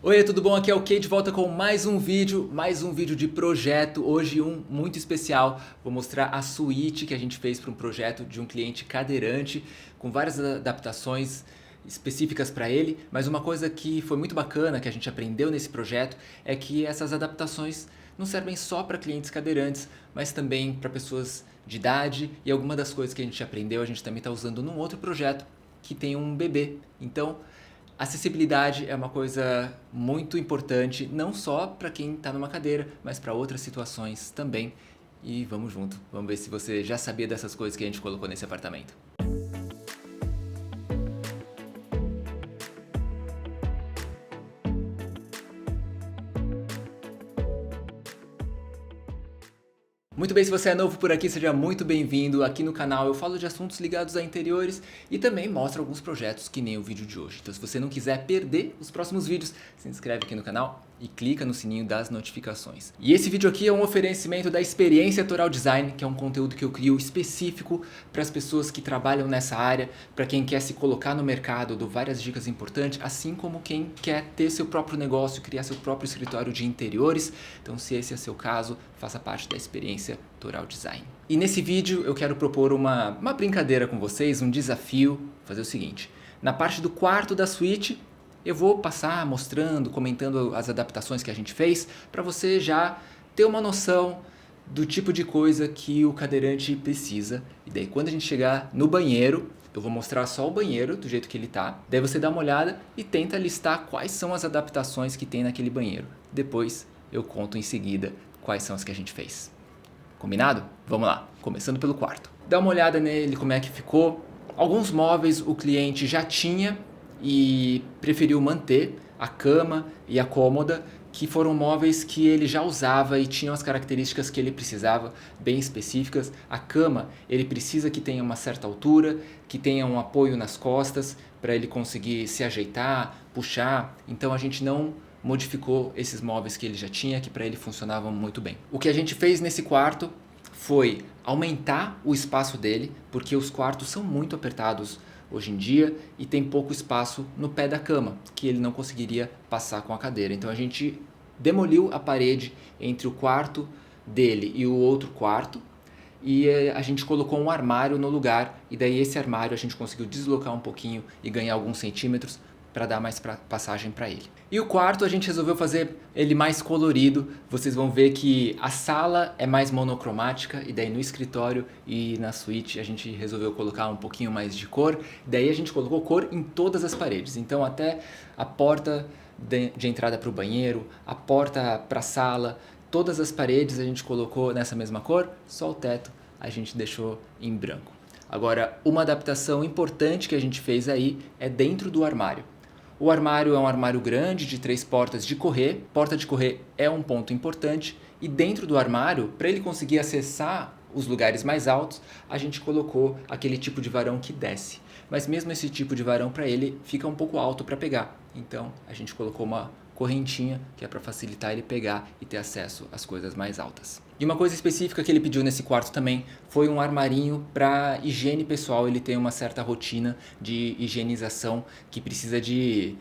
Oi, tudo bom? Aqui é o Kay de volta com mais um vídeo de projeto. Hoje um muito especial. Vou mostrar a suíte que a gente fez para um projeto de um cliente cadeirante, com várias adaptações específicas para ele, mas uma coisa que foi muito bacana que a gente aprendeu nesse projeto é que essas adaptações não servem só para clientes cadeirantes, mas também para pessoas de idade, e alguma das coisas que a gente aprendeu a gente também está usando num outro projeto que tem um bebê. Então, acessibilidade é uma coisa muito importante, não só para quem está numa cadeira, mas para outras situações também. E vamos junto, vamos ver se você já sabia dessas coisas que a gente colocou nesse apartamento. Muito bem, se você é novo por aqui, seja muito bem-vindo. Aqui no canal eu falo de assuntos ligados a interiores e também mostro alguns projetos que nem o vídeo de hoje. Então se você não quiser perder os próximos vídeos, se inscreve aqui no canal e clica no sininho das notificações. E esse vídeo aqui é um oferecimento da Experiência Toral Design, que é um conteúdo que eu crio específico para as pessoas que trabalham nessa área, para quem quer se colocar no mercado, eu dou várias dicas importantes, assim como quem quer ter seu próprio negócio, criar seu próprio escritório de interiores. Então se esse é seu caso, faça parte da Experiência Toral Design. E nesse vídeo eu quero propor uma brincadeira com vocês, um desafio, fazer o seguinte. Na parte do quarto da suíte, eu vou passar mostrando, comentando as adaptações que a gente fez, para você já ter uma noção do tipo de coisa que o cadeirante precisa. E daí quando a gente chegar no banheiro, eu vou mostrar só o banheiro do jeito que ele tá. Daí você dá uma olhada e tenta listar quais são as adaptações que tem naquele banheiro. Depois eu conto em seguida quais são as que a gente fez. Combinado? Vamos lá, começando pelo quarto. Dá uma olhada nele, como é que ficou. Alguns móveis o cliente já tinha e preferiu manter, a cama e a cômoda, que foram móveis que ele já usava e tinham as características que ele precisava, bem específicas. A cama, ele precisa que tenha uma certa altura, que tenha um apoio nas costas, para ele conseguir se ajeitar, puxar. Então a gente não modificou esses móveis que ele já tinha, que para ele funcionavam muito bem. O que a gente fez nesse quarto foi aumentar o espaço dele, porque os quartos são muito apertados hoje em dia e tem pouco espaço no pé da cama, que ele não conseguiria passar com a cadeira. Então a gente demoliu a parede entre o quarto dele e o outro quarto e a gente colocou um armário no lugar, e daí esse armário a gente conseguiu deslocar um pouquinho e ganhar alguns centímetros para dar mais passagem para ele. E o quarto a gente resolveu fazer ele mais colorido. Vocês vão ver que a sala é mais monocromática, e daí no escritório e na suíte a gente resolveu colocar um pouquinho mais de cor. Daí a gente colocou cor em todas as paredes, então até a porta de entrada para o banheiro, a porta para a sala, todas as paredes a gente colocou nessa mesma cor, só o teto a gente deixou em branco. Agora, uma adaptação importante que a gente fez aí é dentro do armário. O armário é um armário grande de 3 portas de correr. Porta de correr é um ponto importante. E dentro do armário, para ele conseguir acessar os lugares mais altos, a gente colocou aquele tipo de varão que desce. Mas mesmo esse tipo de varão para ele fica um pouco alto para pegar. Então a gente colocou uma correntinha que é para facilitar ele pegar e ter acesso às coisas mais altas. E uma coisa específica que ele pediu nesse quarto também foi um armarinho para higiene pessoal. Ele tem uma certa rotina de higienização que precisa de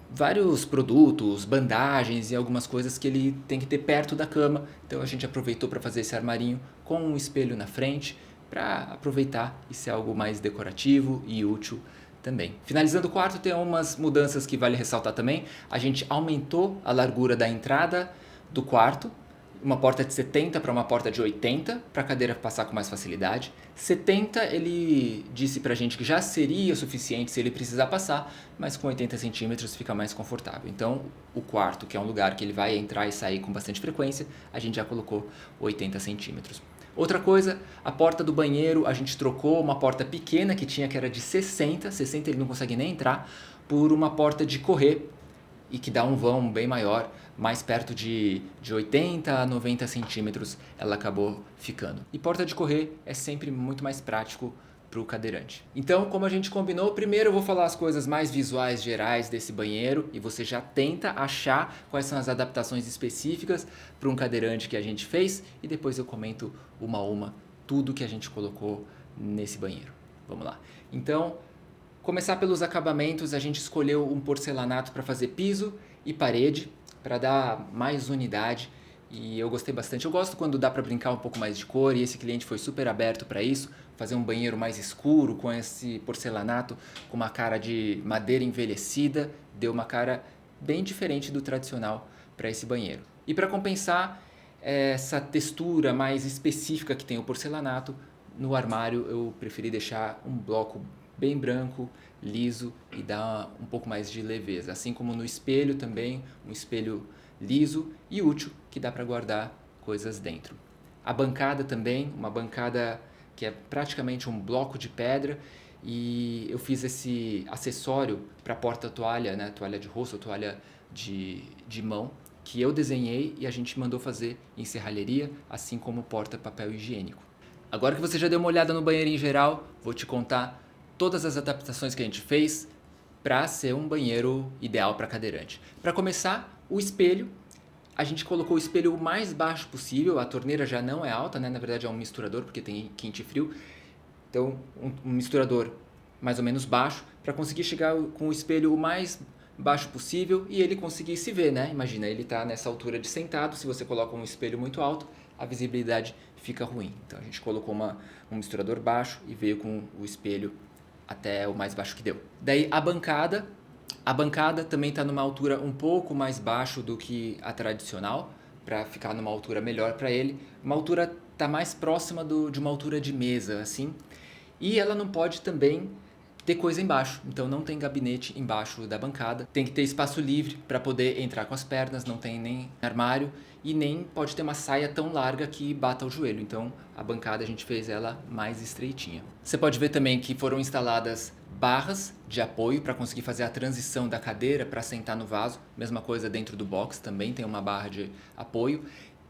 vários produtos, bandagens e algumas coisas que ele tem que ter perto da cama. Então a gente aproveitou para fazer esse armarinho com um espelho na frente para aproveitar e ser algo mais decorativo e útil também. Finalizando o quarto, tem umas mudanças que vale ressaltar também. A gente aumentou a largura da entrada do quarto, uma porta de 70 para uma porta de 80, para a cadeira passar com mais facilidade. 70 ele disse pra gente que já seria suficiente se ele precisar passar, mas com 80 centímetros fica mais confortável. Então o quarto, que é um lugar que ele vai entrar e sair com bastante frequência, a gente já colocou 80 centímetros. Outra coisa, a porta do banheiro, a gente trocou uma porta pequena que tinha, que era de 60 ele não consegue nem entrar, por uma porta de correr e que dá um vão bem maior, mais perto de 80 a 90 centímetros ela acabou ficando. E porta de correr é sempre muito mais prático para o cadeirante. Então, como a gente combinou, primeiro eu vou falar as coisas mais visuais gerais desse banheiro e você já tenta achar quais são as adaptações específicas para um cadeirante que a gente fez, e depois eu comento uma a uma tudo que a gente colocou nesse banheiro. Vamos lá. Então, começar pelos acabamentos, a gente escolheu um porcelanato para fazer piso e parede para dar mais unidade. E eu gostei bastante. Eu gosto quando dá para brincar um pouco mais de cor e esse cliente foi super aberto para isso. Fazer um banheiro mais escuro com esse porcelanato com uma cara de madeira envelhecida, deu uma cara bem diferente do tradicional para esse banheiro. E para compensar essa textura mais específica que tem o porcelanato, no armário eu preferi deixar um bloco bem branco, liso e dar um pouco mais de leveza. Assim como no espelho também, um espelho liso e útil que dá para guardar coisas dentro. A bancada também, uma bancada que é praticamente um bloco de pedra, e eu fiz esse acessório para porta-toalha, né, toalha de rosto, toalha de mão, que eu desenhei e a gente mandou fazer em serralheria, assim como porta-papel higiênico. Agora que você já deu uma olhada no banheiro em geral, vou te contar todas as adaptações que a gente fez para ser um banheiro ideal para cadeirante. Para começar, o espelho. A gente colocou o espelho o mais baixo possível, a torneira já não é alta, né? Na verdade é um misturador, porque tem quente e frio. Então, um misturador mais ou menos baixo, para conseguir chegar com o espelho o mais baixo possível e ele conseguir se ver, né? Imagina, ele está nessa altura de sentado, se você coloca um espelho muito alto, a visibilidade fica ruim. Então a gente colocou um misturador baixo e veio com o espelho até o mais baixo que deu. Daí a bancada também está numa altura um pouco mais baixo do que a tradicional, para ficar numa altura melhor para ele. Uma altura está mais próxima de uma altura de mesa, assim. E ela não pode também ter coisa embaixo, então não tem gabinete embaixo da bancada. Tem que ter espaço livre para poder entrar com as pernas, não tem nem armário e nem pode ter uma saia tão larga que bata o joelho. Então a bancada a gente fez ela mais estreitinha. Você pode ver também que foram instaladas barras de apoio para conseguir fazer a transição da cadeira para sentar no vaso. Mesma coisa dentro do box, também tem uma barra de apoio.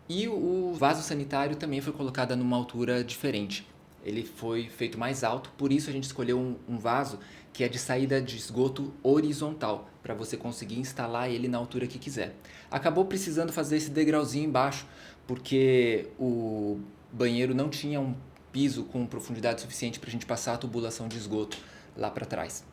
E o vaso sanitário também foi colocado numa altura diferente. Ele foi feito mais alto, por isso a gente escolheu um vaso que é de saída de esgoto horizontal, para você conseguir instalar ele na altura que quiser. Acabou precisando fazer esse degrauzinho embaixo, porque o banheiro não tinha um piso com profundidade suficiente para a gente passar a tubulação de esgoto lá para trás.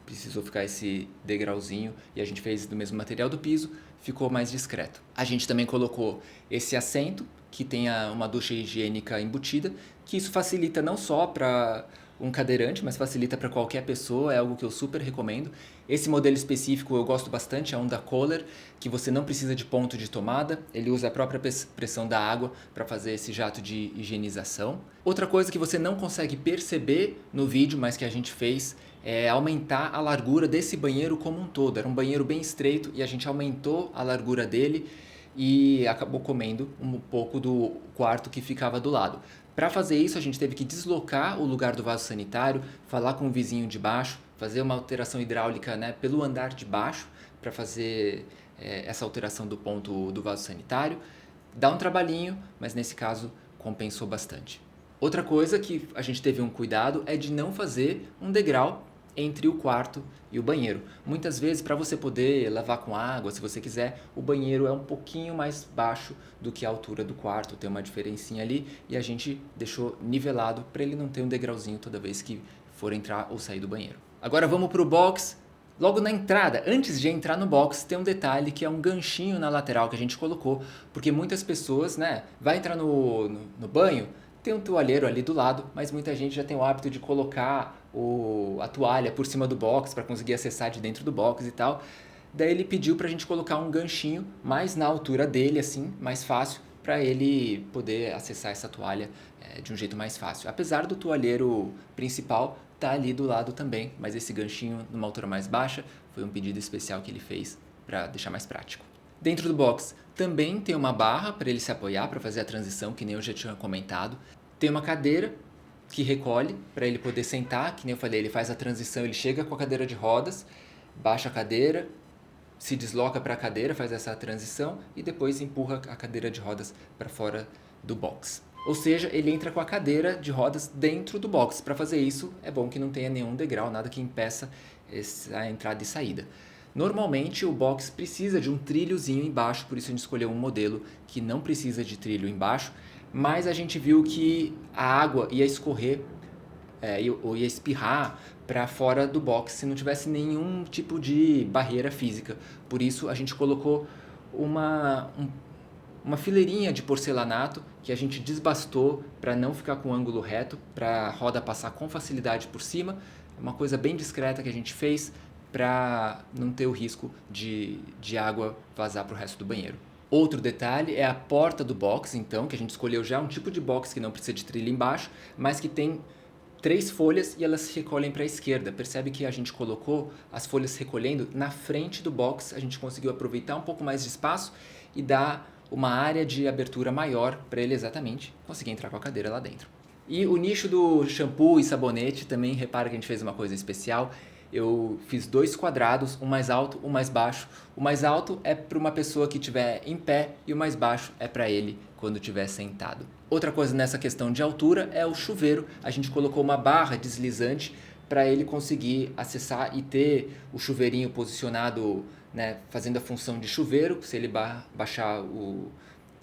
Precisou ficar esse degrauzinho e a gente fez do mesmo material do piso, ficou mais discreto. A gente também colocou esse assento, que tem uma ducha higiênica embutida, que isso facilita não só para um cadeirante, mas facilita para qualquer pessoa, é algo que eu super recomendo. Esse modelo específico eu gosto bastante, é um da Kohler, que você não precisa de ponto de tomada, ele usa a própria pressão da água para fazer esse jato de higienização. Outra coisa que você não consegue perceber no vídeo, mas que a gente fez, é aumentar a largura desse banheiro como um todo. Era um banheiro bem estreito e a gente aumentou a largura dele e acabou comendo um pouco do quarto que ficava do lado. Para fazer isso, a gente teve que deslocar o lugar do vaso sanitário, falar com o vizinho de baixo, fazer uma alteração hidráulica, né, pelo andar de baixo para fazer essa alteração do ponto do vaso sanitário. Dá um trabalhinho, mas nesse caso compensou bastante. Outra coisa que a gente teve um cuidado é de não fazer um degrau entre o quarto e o banheiro. Muitas vezes, para você poder lavar com água, se você quiser, o banheiro é um pouquinho mais baixo do que a altura do quarto, tem uma diferencinha ali, e a gente deixou nivelado para ele não ter um degrauzinho toda vez que for entrar ou sair do banheiro. Agora vamos para o box. Logo na entrada, antes de entrar no box, tem um detalhe que é um ganchinho na lateral que a gente colocou, porque muitas pessoas, né, vai entrar no banho, tem um toalheiro ali do lado, mas muita gente já tem o hábito de colocar a toalha por cima do box para conseguir acessar de dentro do box e tal. Daí ele pediu para a gente colocar um ganchinho mais na altura dele, assim, mais fácil, para ele poder acessar essa toalha de um jeito mais fácil. Apesar do toalheiro principal tá ali do lado também, mas esse ganchinho numa altura mais baixa foi um pedido especial que ele fez para deixar mais prático. Dentro do box também tem uma barra para ele se apoiar para fazer a transição, que nem eu já tinha comentado. Tem uma cadeira que recolhe para ele poder sentar, que nem eu falei, ele faz a transição, ele chega com a cadeira de rodas, baixa a cadeira, se desloca para a cadeira, faz essa transição e depois empurra a cadeira de rodas para fora do box. Ou seja, ele entra com a cadeira de rodas dentro do box. Para fazer isso, é bom que não tenha nenhum degrau, nada que impeça a entrada e saída. Normalmente o box precisa de um trilhozinho embaixo, por isso a gente escolheu um modelo que não precisa de trilho embaixo, mas a gente viu que a água ia escorrer ou ia espirrar para fora do box se não tivesse nenhum tipo de barreira física. Por isso a gente colocou uma fileirinha de porcelanato que a gente desbastou para não ficar com o ângulo reto, para a roda passar com facilidade por cima. É uma coisa bem discreta que a gente fez para não ter o risco de água vazar para o resto do banheiro. Outro detalhe é a porta do box, então, que a gente escolheu já um tipo de box que não precisa de trilha embaixo, mas que tem 3 folhas e elas se recolhem para a esquerda. Percebe que a gente colocou as folhas recolhendo na frente do box, a gente conseguiu aproveitar um pouco mais de espaço e dar uma área de abertura maior para ele exatamente conseguir entrar com a cadeira lá dentro. E o nicho do shampoo e sabonete também, repara que a gente fez uma coisa especial. Eu fiz 2 quadrados, um mais alto, um mais baixo. O mais alto é para uma pessoa que estiver em pé e o mais baixo é para ele quando estiver sentado. Outra coisa nessa questão de altura é o chuveiro. A gente colocou uma barra deslizante para ele conseguir acessar e ter o chuveirinho posicionado, né, fazendo a função de chuveiro, se ele baixar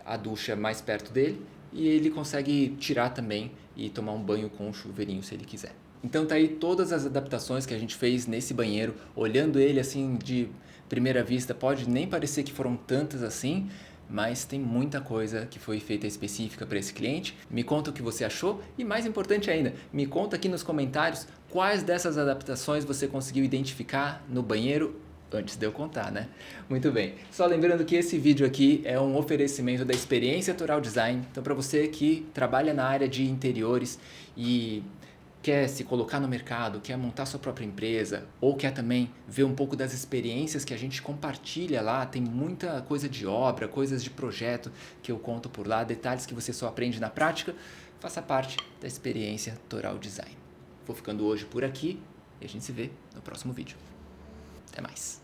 a ducha mais perto dele, e ele consegue tirar também e tomar um banho com o chuveirinho se ele quiser. Então tá aí todas as adaptações que a gente fez nesse banheiro. Olhando ele assim de primeira vista, pode nem parecer que foram tantas assim, mas tem muita coisa que foi feita específica para esse cliente. Me conta o que você achou e, mais importante ainda, me conta aqui nos comentários quais dessas adaptações você conseguiu identificar no banheiro antes de eu contar, né? Muito bem. Só lembrando que esse vídeo aqui é um oferecimento da Experiência Toral Design. Então, para você que trabalha na área de interiores e quer se colocar no mercado, quer montar sua própria empresa, ou quer também ver um pouco das experiências que a gente compartilha lá, tem muita coisa de obra, coisas de projeto que eu conto por lá, detalhes que você só aprende na prática, faça parte da Experiência Toral Design. Vou ficando hoje por aqui e a gente se vê no próximo vídeo. Até mais!